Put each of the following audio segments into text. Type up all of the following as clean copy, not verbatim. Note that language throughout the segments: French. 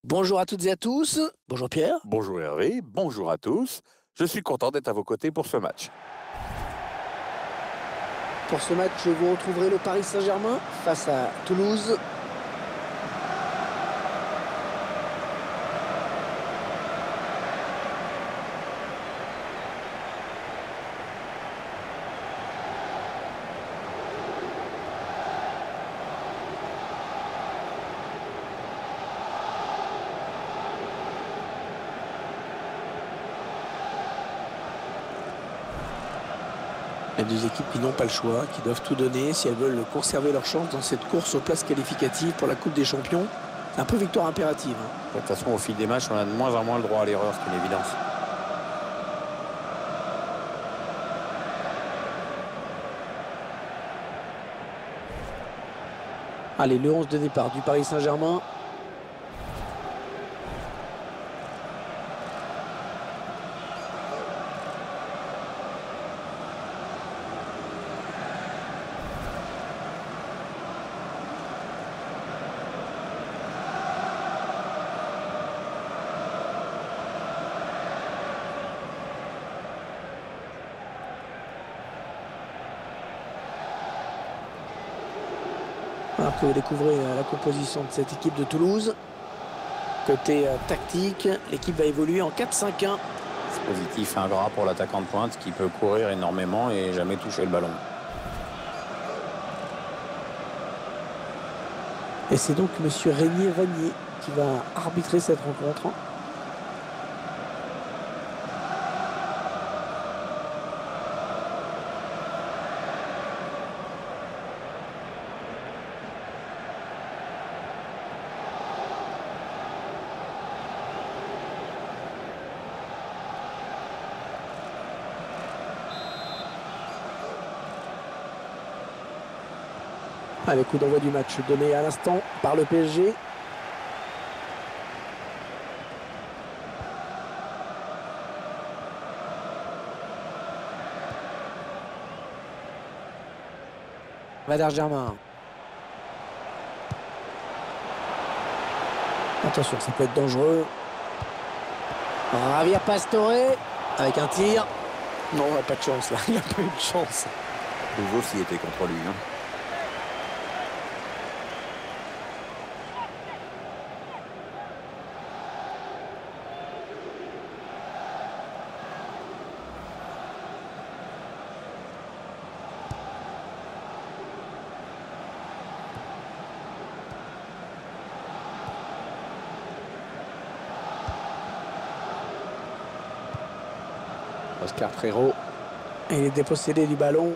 Bonjour à toutes et à tous. Bonjour Pierre. Bonjour Hervé, bonjour à tous. Je suis content d'être à vos côtés pour ce match. Pour ce match, vous retrouverez le Paris Saint-Germain face à Toulouse. Les deux équipes qui n'ont pas le choix, qui doivent tout donner si elles veulent conserver leur chance dans cette course aux places qualificatives pour la Coupe des Champions. C'est un peu victoire impérative. De toute façon, au fil des matchs, on a de moins en moins le droit à l'erreur, c'est une évidence. Allez, le 11 de départ du Paris Saint-Germain. Alors que vous découvrez la composition de cette équipe de Toulouse. Côté tactique, l'équipe va évoluer en 4-5-1. C'est positif, un gras pour l'attaquant de pointe qui peut courir énormément et jamais toucher le ballon. Et c'est donc monsieur Régnier Vanier qui va arbitrer cette rencontre. Allez, coup d'envoi du match donné à l'instant par le PSG. Valère Germain. Attention, ça peut être dangereux. Javier Pastore avec un tir. Non, on n'a pas de chance là, il n'a pas eu de chance. Toujours s'il était contre lui. Oscar Frérot. Et il est dépossédé du ballon.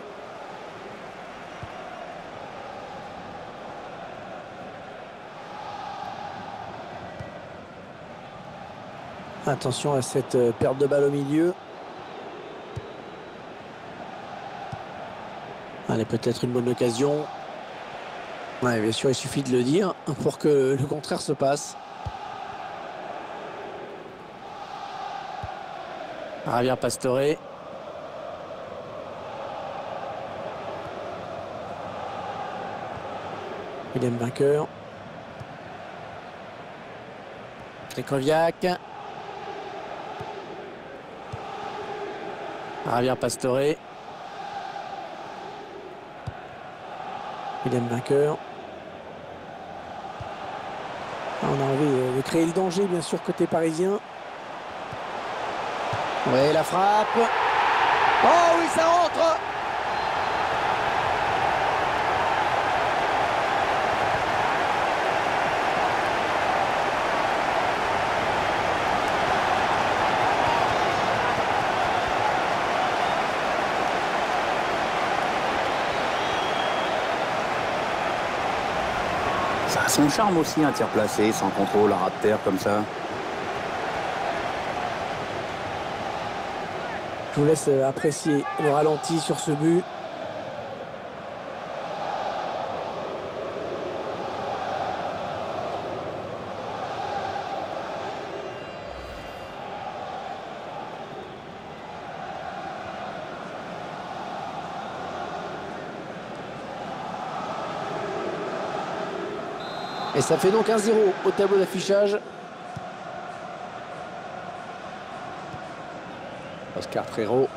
Attention à cette perte de balle au milieu. Allez, peut-être une bonne occasion. Ouais, bien sûr, il suffit de le dire pour que le contraire se passe. Javier Pastore. William Vainqueur. Krychowiak. Javier Pastore. William Vainqueur. On a envie de créer le danger, bien sûr, côté parisien. Oui, la frappe. Oh oui, ça rentre. Ça a son charme aussi, un tir placé, sans contrôle, à ras de terre comme ça. Je vous laisse apprécier le ralenti sur ce but. Et ça fait donc 1-0 au tableau d'affichage. Oscar Trero.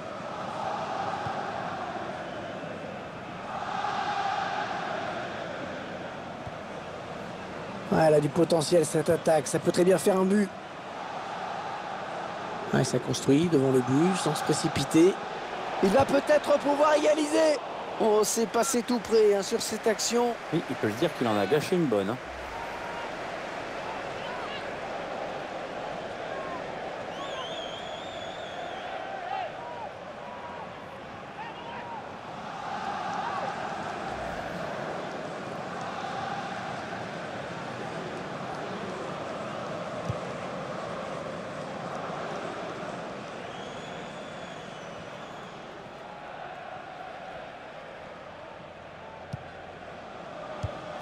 Ouais, elle a du potentiel cette attaque, ça peut très bien faire un but. Ouais, ça construit devant le but sans se précipiter. Il va peut-être pouvoir égaliser. Oh, c'est passé tout près hein, sur cette action. Oui, il peut se dire qu'il en a gâché une bonne. Hein.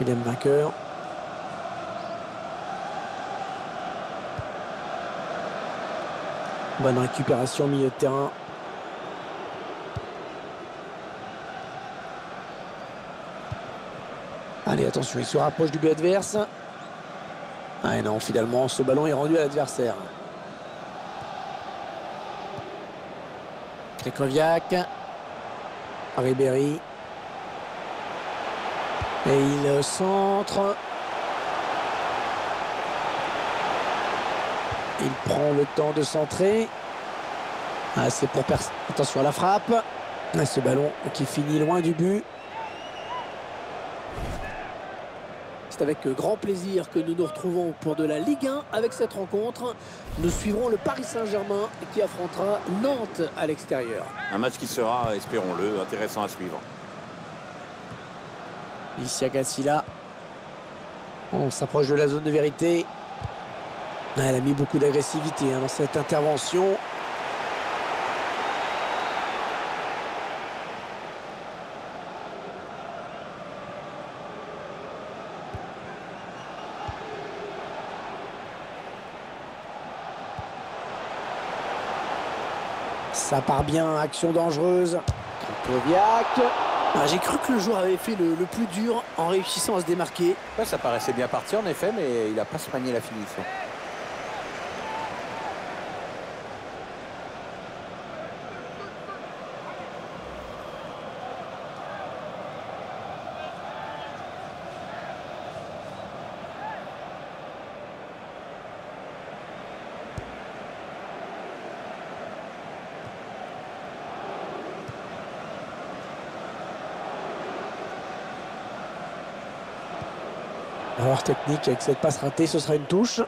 William vainqueur. Bonne récupération au milieu de terrain. Allez, attention, il se rapproche du but adverse. Ah et non, finalement, ce ballon est rendu à l'adversaire. Krychowiak. Ribéry. Et il centre. Il prend le temps de centrer. Ah, c'est pour personne. Attention à la frappe. Ah, ce ballon qui finit loin du but. C'est avec grand plaisir que nous nous retrouvons pour de la Ligue 1 avec cette rencontre. Nous suivrons le Paris Saint-Germain qui affrontera Nantes à l'extérieur. Un match qui sera, espérons-le, intéressant à suivre. Ici à Cassila. On s'approche de la zone de vérité. Elle a mis beaucoup d'agressivité dans cette intervention. Ça part bien, action dangereuse. Krychowiak. Ah, j'ai cru que le joueur avait fait le plus dur en réussissant à se démarquer. Ouais, ça paraissait bien parti en effet, mais il n'a pas soigné la finition. Erreur technique avec cette passe ratée, ce sera une touche.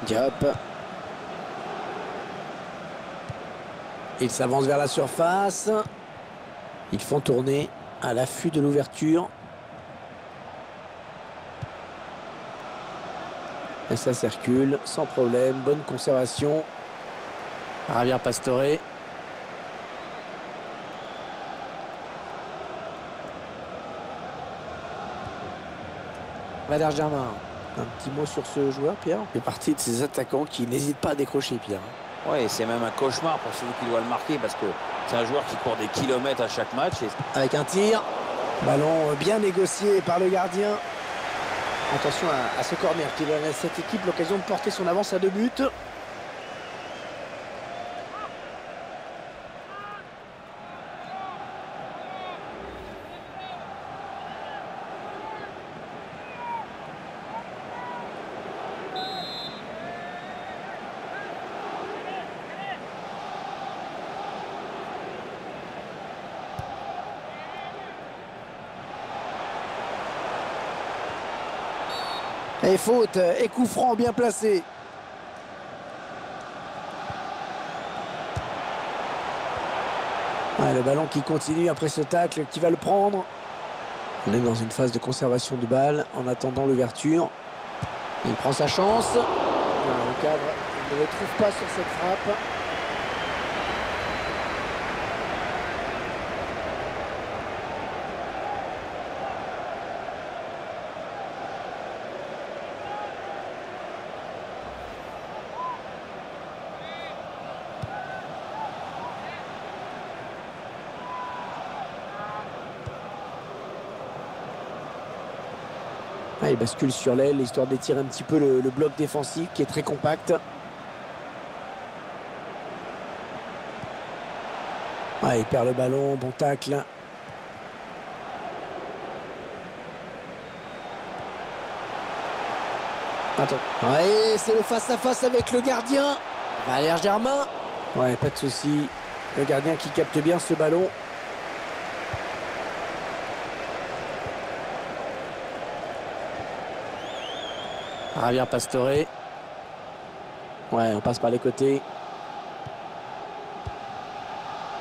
Diop. Il s'avance vers la surface. Ils font tourner à l'affût de l'ouverture. Et ça circule sans problème, bonne conservation. Javier Pastore. Valère Germain. Un petit mot sur ce joueur, Pierre. Il fait partie de ces attaquants qui n'hésitent pas à décrocher, Pierre. Oui, c'est même un cauchemar pour celui qui doit le marquer parce que c'est un joueur qui court des kilomètres à chaque match. Avec un tir. Ballon bien négocié par le gardien. Attention à ce corner qui donne à cette équipe l'occasion de porter son avance à 2 buts. Et faute, et coup franc bien placé. Ouais, le ballon qui continue après ce tacle, qui va le prendre. On est dans une phase de conservation de balle en attendant l'ouverture. Il prend sa chance. Le cadre ne le trouve pas sur cette frappe. Ah, il bascule sur l'aile, histoire d'étirer un petit peu le bloc défensif qui est très compact. Ah, il perd le ballon, bon tacle. Attends. Ouais, c'est le face-à-face avec le gardien. Valère Germain. Ouais, pas de souci. Le gardien qui capte bien ce ballon. Javier Pastore. Ouais, on passe par les côtés.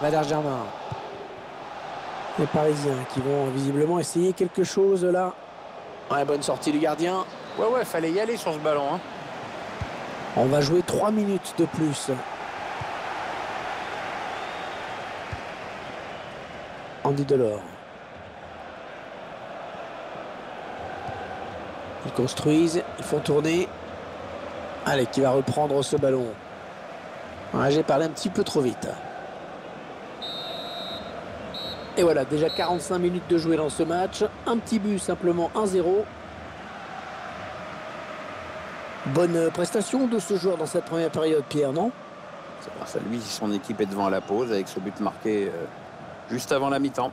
Valère Germain. Les Parisiens qui vont visiblement essayer quelque chose là. Ouais, bonne sortie du gardien. Ouais, fallait y aller sur ce ballon. Hein. On va jouer 3 minutes de plus. Andy Delors. Ils construisent, ils font tourner. Allez, qui va reprendre ce ballon. Ouais, j'ai parlé un petit peu trop vite. Et voilà, déjà 45 minutes de jouer dans ce match. Un petit but, simplement 1-0. Bonne prestation de ce joueur dans cette première période, Pierre, non? C'est grâce à lui si son équipe est devant à la pause avec ce but marqué juste avant la mi-temps.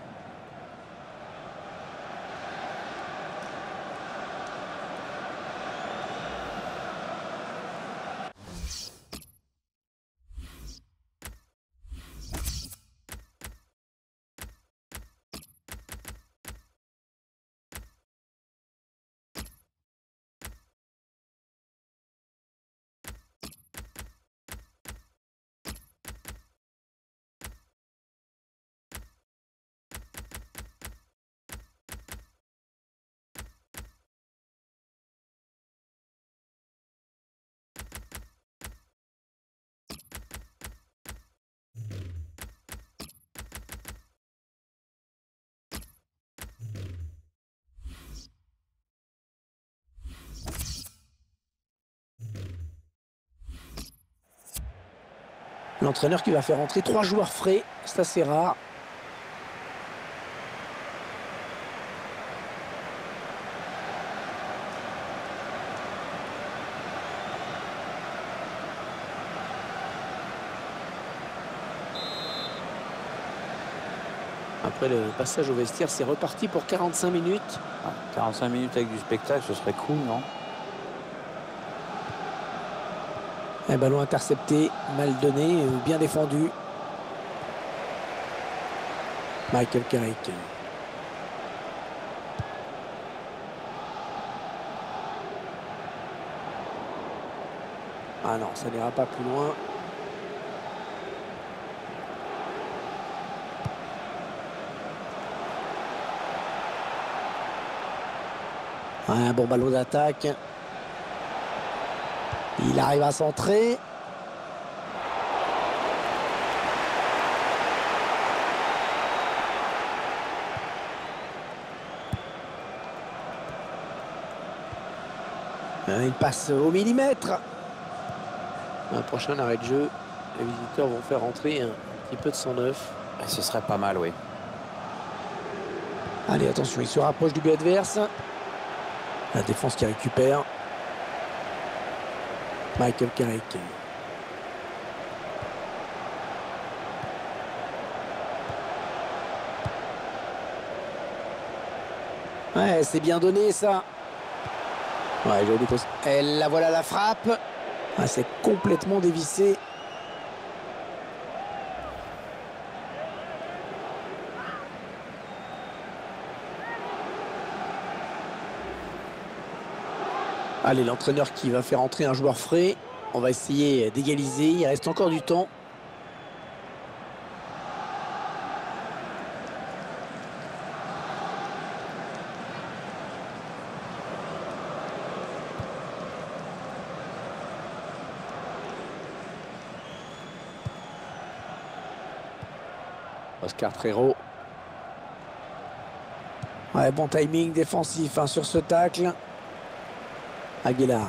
L'entraîneur qui va faire entrer 3 joueurs frais, c'est assez rare. Après le passage au vestiaire, c'est reparti pour 45 minutes. Ah, 45 minutes avec du spectacle, ce serait cool, non? Un ballon intercepté, mal donné, bien défendu. Michael Carrick. Ah non, ça n'ira pas plus loin. Un bon ballon d'attaque. Il arrive à centrer. Il passe au millimètre. Un prochain arrêt de jeu. Les visiteurs vont faire entrer un petit peu de 109. Ce serait pas mal, oui. Allez, attention, il se rapproche du but adverse. La défense qui récupère. Michael Carrick. Ouais, c'est bien donné ça. Ouais, joli pose. Et là, voilà la frappe. Ah, c'est complètement dévissé. Allez, l'entraîneur qui va faire entrer un joueur frais. On va essayer d'égaliser. Il reste encore du temps. Oscar Trero. Ouais, bon timing défensif hein, sur ce tacle. Aguilar.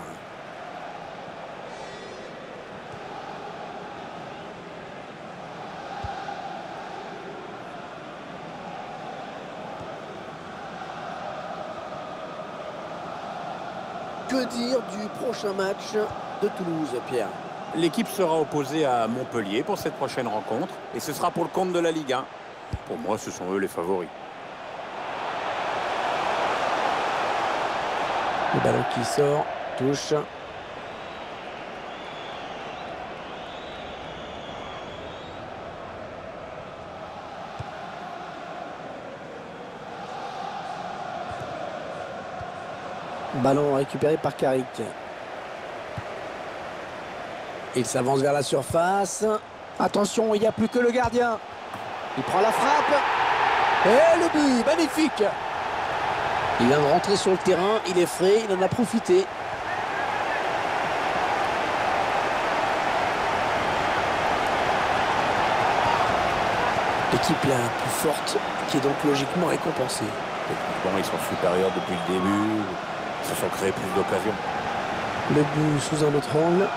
Que dire du prochain match de Toulouse, Pierre? L'équipe sera opposée à Montpellier pour cette prochaine rencontre et ce sera pour le compte de la Ligue 1. Pour moi, ce sont eux les favoris. Le ballon qui sort, touche. Ballon récupéré par Carrick. Il s'avance vers la surface. Attention, il n'y a plus que le gardien. Il prend la frappe. Et le but, magnifique. Il vient de rentrer sur le terrain, il est frais, il en a profité. L'équipe la plus forte qui est donc logiquement récompensée. Bon, ils sont supérieurs depuis le début. Ils se sont créés plus d'occasions. Le but sous un autre angle.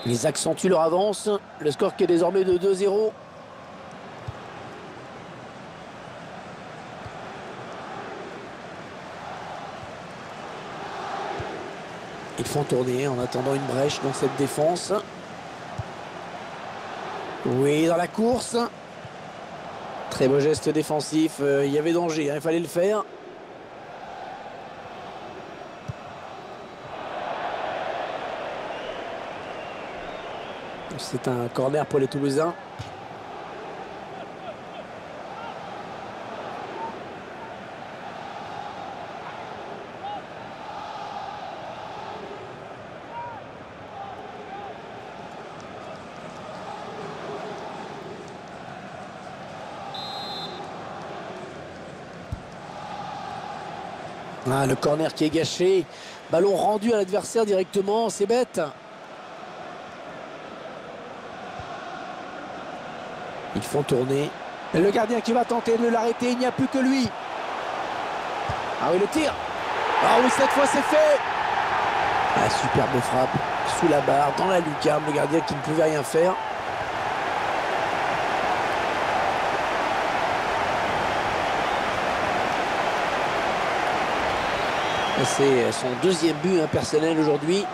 Ils accentuent leur avance. Le score qui est désormais de 2-0. Ils font tourner en attendant une brèche dans cette défense. Oui, dans la course. Très beau geste défensif. Il y avait danger, hein, il fallait le faire. C'est un corner pour les Toulousains. Ah, le corner qui est gâché. Ballon rendu à l'adversaire directement, c'est bête. Ils font tourner. Et le gardien qui va tenter de l'arrêter, il n'y a plus que lui. Ah oui, le tir. Ah oui, cette fois c'est fait. Ah, superbe frappe. Sous la barre, dans la lucarne, le gardien qui ne pouvait rien faire. C'est son deuxième but personnel aujourd'hui.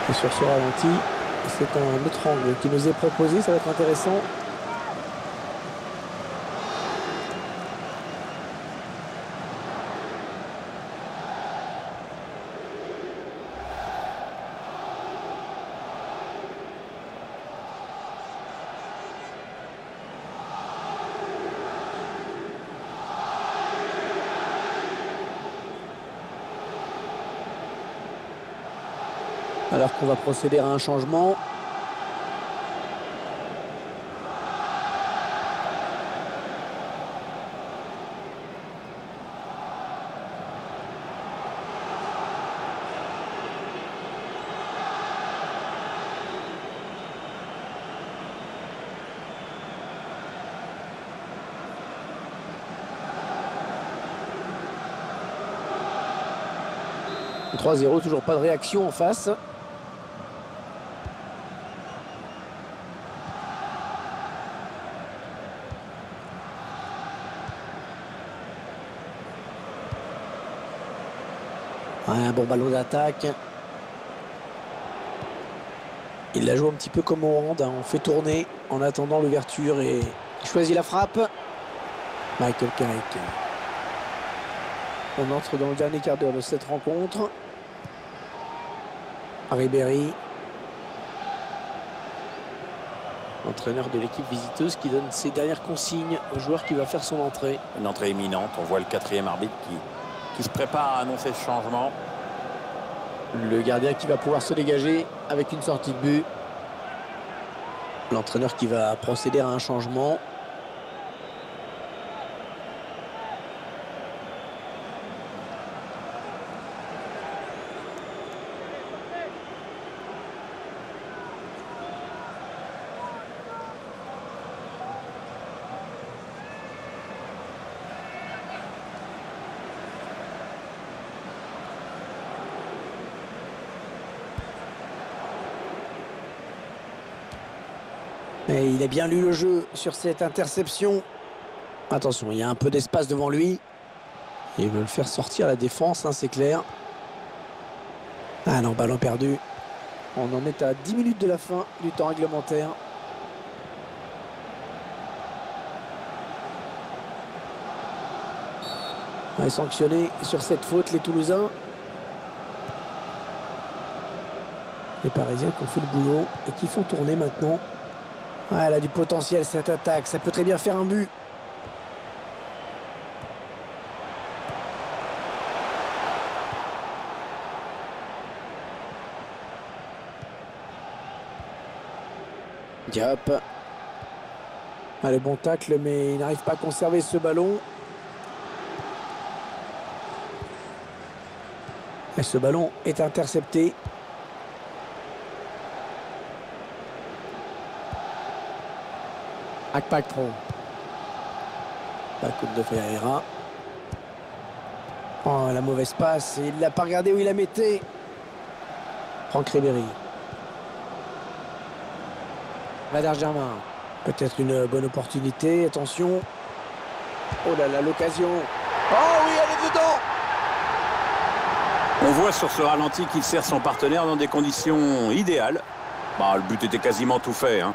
Et sur ce ralenti, c'est un autre angle qui nous est proposé, ça va être intéressant. Alors qu'on va procéder à un changement. « 3-0, toujours pas de réaction en face. » Un bon ballon d'attaque. Il la joue un petit peu comme au hand. On fait tourner en attendant l'ouverture et il choisit la frappe. Michael Carrick. On entre dans le dernier quart d'heure de cette rencontre. Ribéry. L'entraîneur de l'équipe visiteuse qui donne ses dernières consignes au joueur qui va faire son entrée. Une entrée imminente. On voit le quatrième arbitre qui se prépare à annoncer ce changement. Le gardien qui va pouvoir se dégager avec une sortie de but. L'entraîneur qui va procéder à un changement. Et il a bien lu le jeu sur cette interception. Attention, il y a un peu d'espace devant lui. Et il veut le faire sortir à la défense, hein, c'est clair. Ah non, ballon perdu. On en est à 10 minutes de la fin du temps réglementaire. On est sanctionné sur cette faute, les Toulousains. Les Parisiens qui ont fait le boulot et qui font tourner maintenant. Ah, elle a du potentiel cette attaque, ça peut très bien faire un but. Diop. Allez, bon tacle, mais il n'arrive pas à conserver ce ballon. Et ce ballon est intercepté. Akpakron. La coupe de Ferreira. Oh, la mauvaise passe. Il ne l'a pas regardé où il la mettait. Franck Ribéry. Valère Germain. Peut-être une bonne opportunité. Attention. Oh là là, l'occasion. Oh oui, elle est dedans. On voit sur ce ralenti qu'il sert son partenaire dans des conditions idéales. Bah, le but était quasiment tout fait, hein.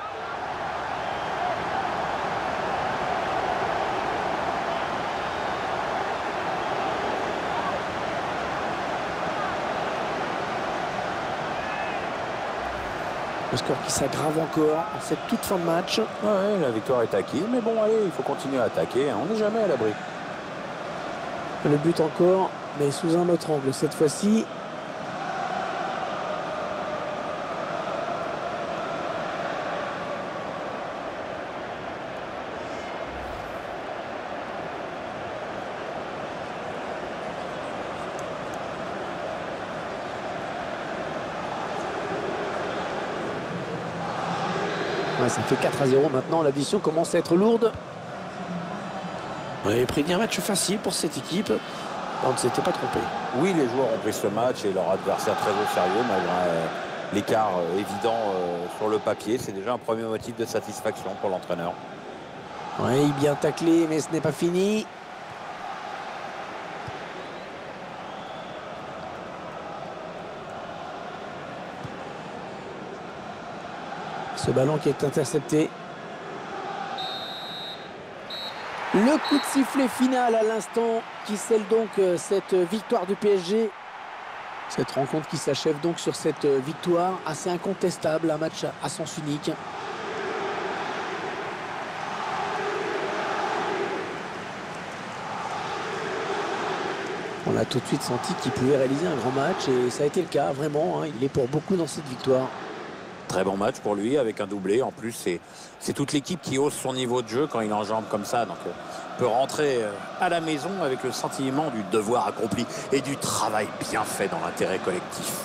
Le score qui s'aggrave encore en cette toute fin de match. Ouais, la victoire est acquise, mais bon, allez, il faut continuer à attaquer, hein. On n'est jamais à l'abri. Le but encore, mais sous un autre angle cette fois-ci. Ouais, ça fait 4-0 maintenant, l'addition commence à être lourde. On avait pris un match facile pour cette équipe. On ne s'était pas trompé. Oui, les joueurs ont pris ce match et leur adversaire très au sérieux, malgré l'écart évident sur le papier. C'est déjà un premier motif de satisfaction pour l'entraîneur. Oui, bien taclé, mais ce n'est pas fini. Ce ballon qui est intercepté. Le coup de sifflet final à l'instant qui scelle donc cette victoire du PSG. Cette rencontre qui s'achève donc sur cette victoire assez incontestable, un match à sens unique. On a tout de suite senti qu'il pouvait réaliser un grand match et ça a été le cas, vraiment, hein, il est pour beaucoup dans cette victoire. Très bon match pour lui avec un doublé. En plus, c'est toute l'équipe qui hausse son niveau de jeu quand il enjambe comme ça. Donc, peut rentrer à la maison avec le sentiment du devoir accompli et du travail bien fait dans l'intérêt collectif.